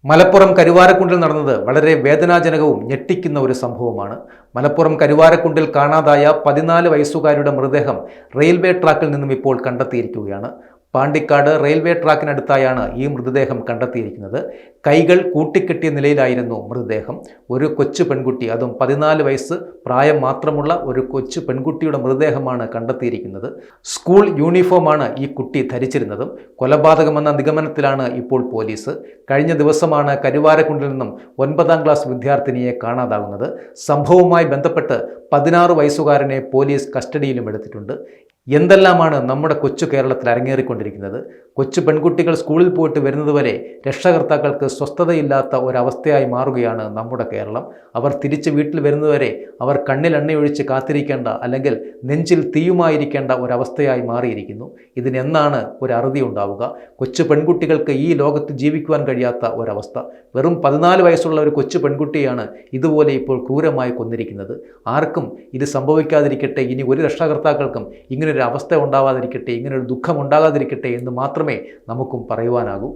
മലപ്പുറം കരുവാരക്കുണ്ടിൽ നടന്നത് വളരെ വേദനാജനകവും ഞെട്ടിക്കുന്ന ഒരു സംഭവമാണ്. മലപ്പുറം കരുവാരക്കുണ്ടിൽ കാണാതായ 14 വയസ്സുകാരിയുടെ മൃതദേഹം റെയിൽവേ ട്രാക്കിൽ നിന്നും ഇപ്പോൾ കണ്ടെത്തിയിരിക്കുകയാണ്. പാണ്ടിക്കാട് റെയിൽവേ ട്രാക്കിനടുത്തായാണ് ഈ മൃതദേഹം കണ്ടെത്തിയിരിക്കുന്നത്. കൈകൾ കൂട്ടിക്കെട്ടിയ നിലയിലായിരുന്നു മൃതദേഹം. ഒരു കൊച്ചു പെൺകുട്ടി, അതും 14 വയസ്സ് പ്രായം മാത്രമുള്ള ഒരു കൊച്ചു പെൺകുട്ടിയുടെ മൃതദേഹമാണ് കണ്ടെത്തിയിരിക്കുന്നത്. സ്കൂൾ യൂണിഫോമാണ് ഈ കുട്ടി ധരിച്ചിരുന്നതും. കൊലപാതകമെന്ന നിഗമനത്തിലാണ് ഇപ്പോൾ പോലീസ്. കഴിഞ്ഞ ദിവസമാണ് കരുവാരക്കുണ്ടിൽ നിന്നും 9ാം ക്ലാസ് വിദ്യാർത്ഥിനിയെ കാണാതാകുന്നത്. സംഭവവുമായി ബന്ധപ്പെട്ട് 16 വയസ്സുകാരനെ പോലീസ് കസ്റ്റഡിയിലും എടുത്തിട്ടുണ്ട്. എന്തെല്ലാമാണ് നമ്മുടെ കൊച്ചു കേരളത്തിൽ അരങ്ങേറിക്കൊണ്ടിരിക്കുന്നത്. കൊച്ചു പെൺകുട്ടികൾ സ്കൂളിൽ പോയിട്ട് വരുന്നതുവരെ രക്ഷകർത്താക്കൾക്ക് സ്വസ്ഥതയില്ലാത്ത ഒരവസ്ഥയായി മാറുകയാണ് നമ്മുടെ കേരളം. അവർ തിരിച്ച് വീട്ടിൽ വരുന്നതുവരെ അവർ കണ്ണിൽ എണ്ണയൊഴിച്ച് കാത്തിരിക്കേണ്ട, അല്ലെങ്കിൽ നെഞ്ചിൽ തീയുമായിരിക്കേണ്ട ഒരവസ്ഥയായി മാറിയിരിക്കുന്നു. ഇതിനെന്നാണ് ഒരു അറുതി ഉണ്ടാവുക? കൊച്ചു പെൺകുട്ടികൾക്ക് ഈ ലോകത്ത് ജീവിക്കുവാൻ കഴിയാത്ത ഒരവസ്ഥ. വെറും 14 വയസ്സുള്ള ഒരു കൊച്ചു പെൺകുട്ടിയാണ് ഇതുപോലെ ഇപ്പോൾ ക്രൂരമായി കൊന്നിരിക്കുന്നത്. ആർക്കും ഇത് സംഭവിക്കാതിരിക്കട്ടെ, ഇനി ഒരു രക്ഷകർത്താക്കൾക്കും ഇങ്ങനൊരു അവസ്ഥ ഉണ്ടാവാതിരിക്കട്ടെ, ഇങ്ങനൊരു ദുഃഖം ഉണ്ടാകാതിരിക്കട്ടെ എന്ന് മാത്രമേ നമുക്കും പറയുവാനാകൂ.